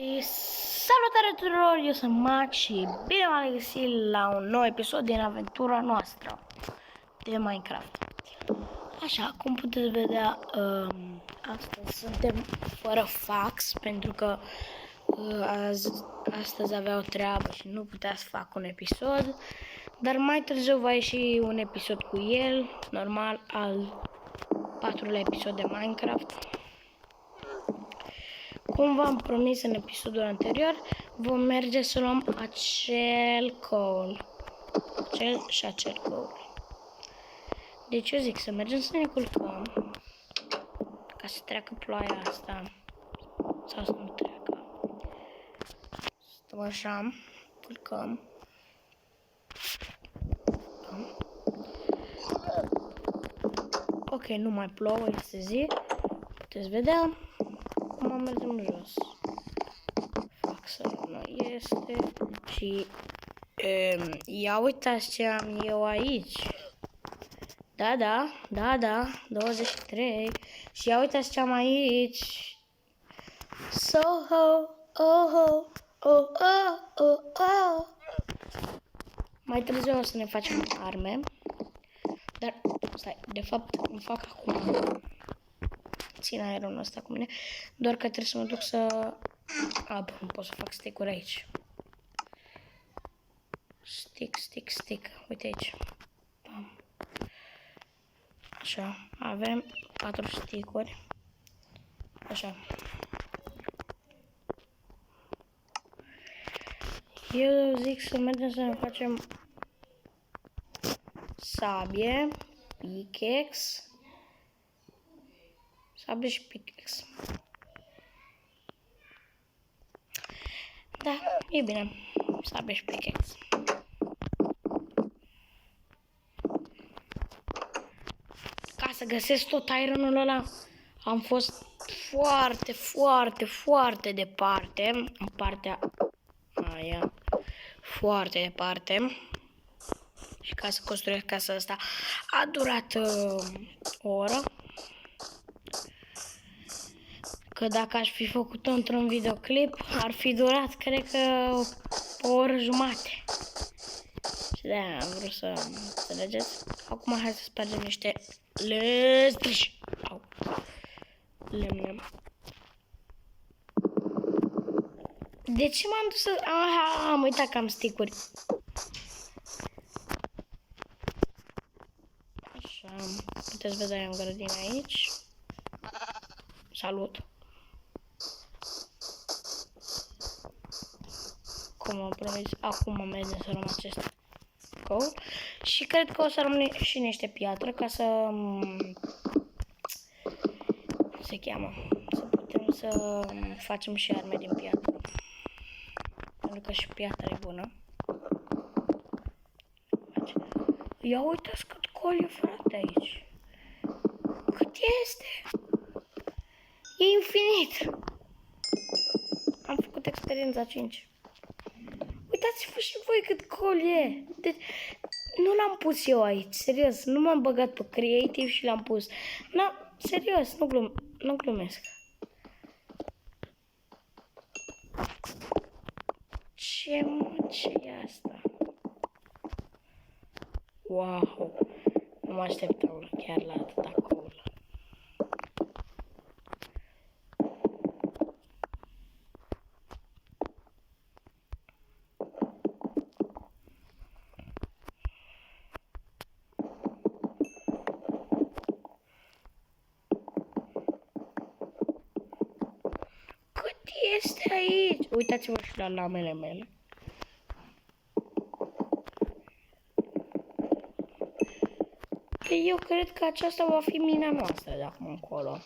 Salutare tuturor, eu sunt Max și bine m-am regăsit la un nou episod din aventura noastră de Minecraft. Așa, cum puteți vedea, astăzi suntem fără fax pentru că astăzi avea o treabă și nu putea să fac un episod, dar mai târziu va ieși un episod cu el, normal, al 4-lea episod de Minecraft. Cum v-am promis în episodul anterior, vom merge să luăm acel coal. Acel coal. Deci eu zic să mergem să ne culcăm ca să treacă ploaia asta. Sau să nu treacă. Stăm așa, culcăm. Ok, nu mai plouă, este zi. Puteți vedea. Acum mergem jos. Faxul nu este. Și ia uitați ce am eu aici. Da, 23. Și ia uitați ce am aici. Soho, oh. Mai târziu o să ne facem arme. Dar, stai, de fapt îmi fac acum. Țin aerul ăsta cu mine. Doar că trebuie să mă duc să... nu pot să fac stick-uri aici. Stick. Uite aici. Bam. Așa, avem 4 stick-uri. Așa. Eu zic să mergem să ne facem sabie, pickaxe. Sabie și pickaxe. Da, e bine. Sabie și pickaxe. Ca să găsesc tot ironul ăla, am fost foarte departe. În partea aia. Foarte departe. Și ca să construiesc casa asta a durat o oră. Că dacă aș fi făcut-o într-un videoclip, ar fi durat, cred că, o oră jumate. Și de-aia am vrut să înțelegeți. Acum hai să spargem niște lăstriși. Lemne. De ce m-am dus să... am uitat că am stick-uri. Așa, puteți vedea în grădină aici. Salut! Cum am promis, acum mergem să luăm acest coal. Și cred că o să rămâne și niște piatră ca să... se cheamă? Să putem să facem și arme din piatră. Pentru că și piatra e bună. Ia uitați cât coal e, frate, aici. Cât este? E infinit. Am făcut experiența 5. Uitați-vă și voi cât coal e. Deci, nu l-am pus eu aici, serios. Nu m-am băgat pe creative și l-am pus. Serios, nu glumesc. Ce e asta? Wow! Nu mă așteptam chiar la atâta coal. Cât este aici? Uitați-vă și la lamele mele. Eu cred că aceasta va fi mina noastră de acum încolo.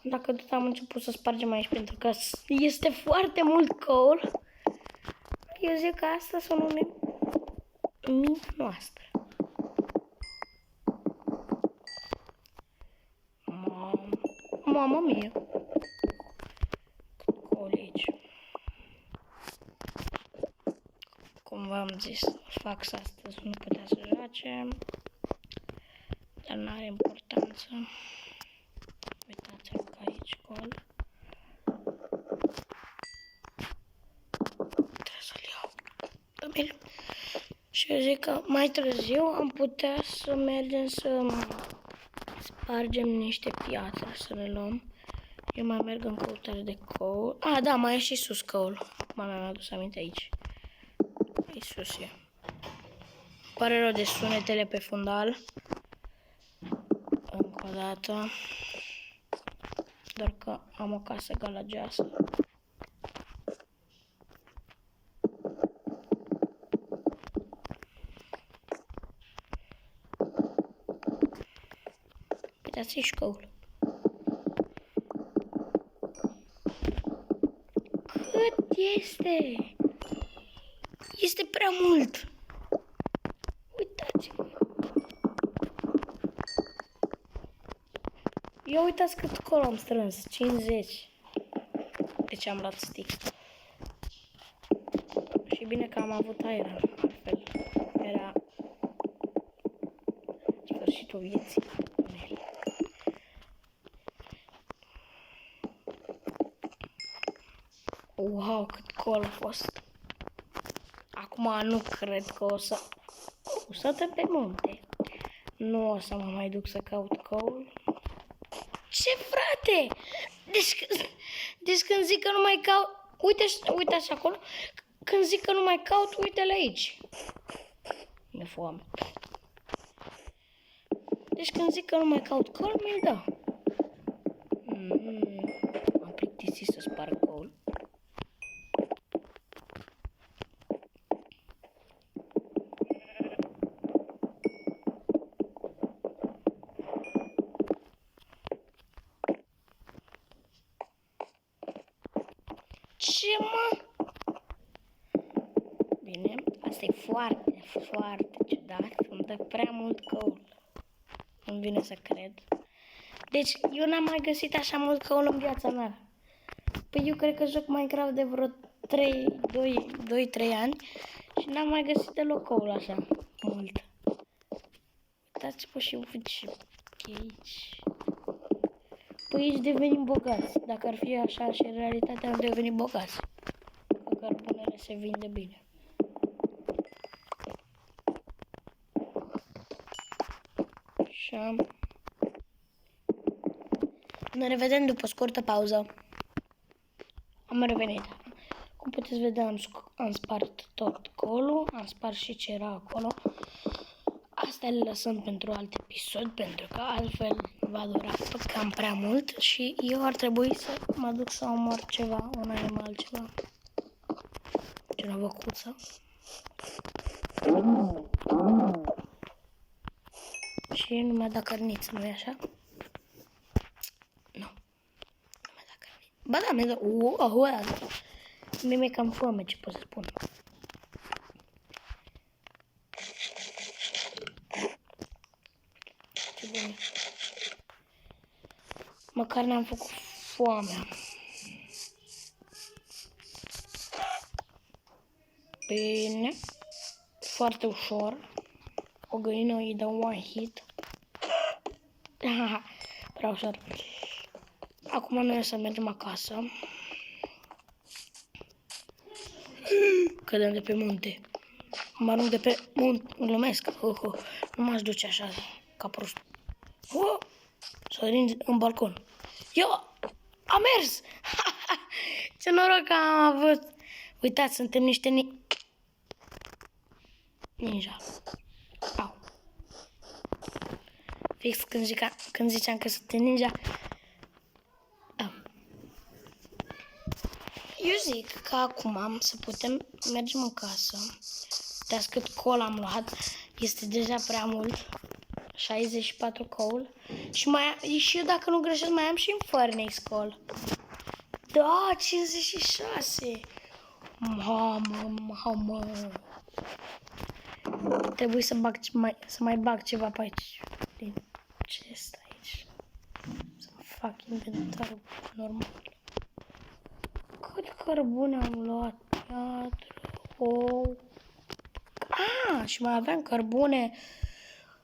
Dacă tot am început să spargem aici pentru că este foarte mult coal, eu zic că asta să numim mina noastră. Mamă mie! Cât coal aici. Cum v-am zis, fax astăzi nu putea să joace, dar nu are importanță. Uitați-vă că aici coal. Și eu zic că mai târziu am putea să mergem să spargem niște piatre, să le luăm. Eu mai merg în căutare de coal. Ah, da, mai e și sus coal. Mi-am adus aminte aici. Aici sus e. Pare rău de sunetele pe fundal. Încă o dată. Doar că am o casă galageasă. Uitați aici coal. Cât este? Este prea mult. Uitați-vă. Ia uitați cât coal am strâns. 50. Deci am luat stick. Și bine că am avut aer. Altfel era sfârșitul vieții. Wow, cât coal a fost. Acum nu cred că o să dăm pe munte. Nu o să mă mai duc să caut coal. Ce, frate? Deci când zic că nu mai caut... Uite așa acolo. Când zic că nu mai caut, uite-le aici. Mi-e foame. Deci când zic că nu mai caut coal, mi-l dă. Am plictisit să sparg coal. Ce, mă? Bine, asta e foarte, foarte ciudat. Îmi dă prea mult coal. Nu-mi vine să cred. Deci, eu n-am mai găsit așa mult coal în viața mea. Păi eu cred că joc Minecraft de vreo 2-3 ani și n-am mai găsit deloc coal așa mult. Uitați-vă și uite aici. Păi aici devenim bogați. Dacă ar fi așa și în realitate am devenit bogați. Că cărbunele se vinde bine. Așa. Ne revedem după scurtă pauză. Am revenit. Cum puteți vedea, am spart tot coalul, am spart și ce era acolo. Astea le lăsăm pentru alt episod, pentru că altfel va dura cam prea mult și eu ar trebui să mă duc să omor ceva, un animal, ceva. O văcuță. Și nu mi-a dat cărniță, nu-i așa? Nu. Nu mi-a dat cărniță. Ba da, mi-a dat. Mi-e cam foame, ce pot să spun. Ce bun. Măcar ne-am făcut foamea. Bine. Foarte ușor. O găină îi dă one hit. Prea ușor. Acum noi o să mergem acasă. Cădem de pe munte. Mă arunc de pe munte. Glumesc. Nu m-aș duce așa ca prost. Sărind în balcon. Eu am mers! Ce noroc am avut! Uitați, suntem niște ninja. Au. Fix când ziceam că suntem ninja. Au. Eu zic că acum am să putem mergem în casă. Uitați cât coal am luat. Este deja prea mult. 64 coal. Și eu, dacă nu greșesc, mai am și în furnace coal. Da, 56. Mamă. Trebuie să mai bag ceva pe aici. Din ce este aici? Să fac inventarul normal. Cât cărbune am luat? Și mai aveam cărbune.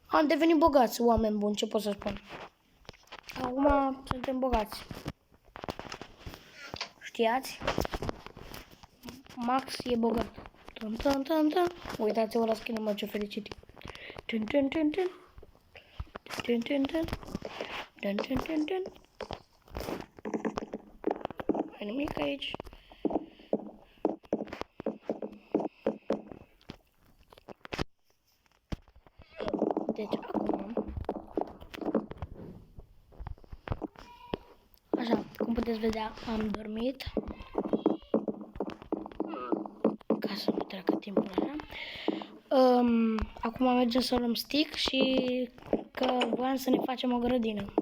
Am devenit bogați, oameni buni, ce pot să spun? Acum suntem bogați. Știați? Max e bogat. Tan, tan, tan, tan. Uitați-vă la skin, mă, ce fericit. Tun, tun, tun, tun. Tun, tun, tun. Tun, tun, tun, tun. Ai nimic aici. Deci, acum... Așa, cum puteți vedea, am dormit. Ca să nu treacă timpul așa. Acum mergem să luăm stick și că voiam să ne facem o grădină.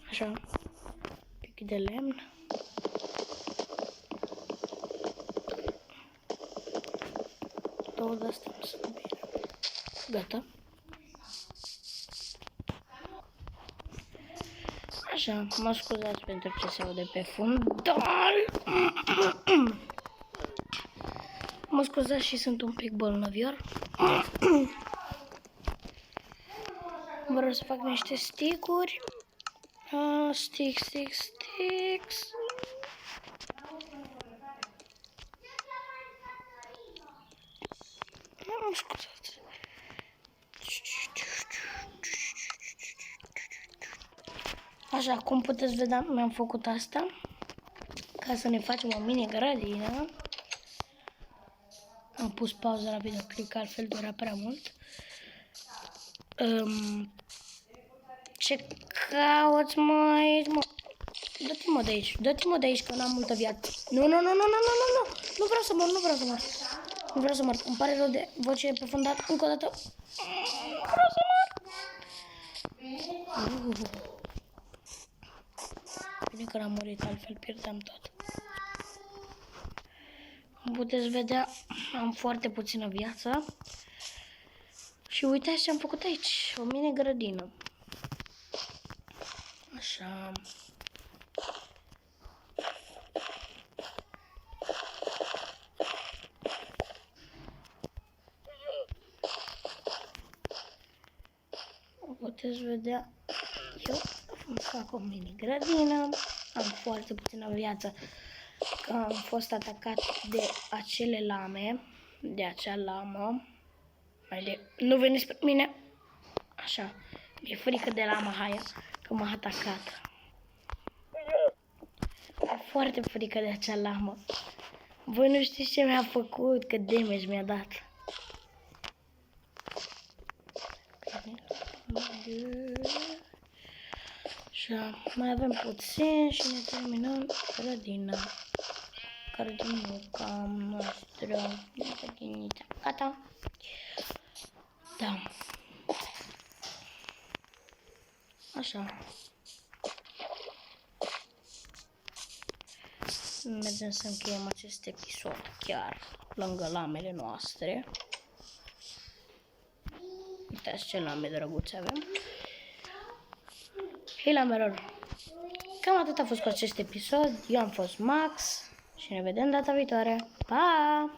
Așa, pic de lemn. Două de astea sunt bine. Gata. Așa, mă scuzați pentru ce se aude pe fundal. Mă scuzați și sunt un pic bolnavior. Vreau să fac niște sticuri. Sticks. Mă scuzați. Așa, cum puteți vedea, mi-am făcut asta ca să ne facem o mini grădină. Am pus pauză la videoclip, altfel dura prea mult. Ce cauți, mă, aici, mă? Dă-te-mă de aici, dă-te-mă de aici, că n-am multă viață. Nu vreau să mor, Nu vreau să mor, îmi pare rău de voce pe fundal, încă o dată. Nu vreau să mor. Bine că n-am murit, altfel pierdeam tot. Cum puteți vedea, am foarte puțină viață. Și uitați ce am făcut aici, o mini grădină. Așa. Puteți vedea, eu îmi fac o mini grădină, am foarte puțină viață, că am fost atacat de acele lame, de acea lamă. Nu veniți spre mine, așa, mi-e frică de lama aia, că m-a atacat. Mi-e foarte frică de acea lamă. Voi nu știți ce mi-a făcut, că damage mi-a dat. Așa, mai avem puțin și ne terminăm grădina. Grădinuca noastră, grădinița. Gata? Da. Așa. Mergem să încheiem acest episod chiar lângă lamele noastre. Uitați ce lame drăguțe avem. Hei lamelor! Cam atât a fost cu acest episod. Eu am fost Max și ne vedem data viitoare. Pa!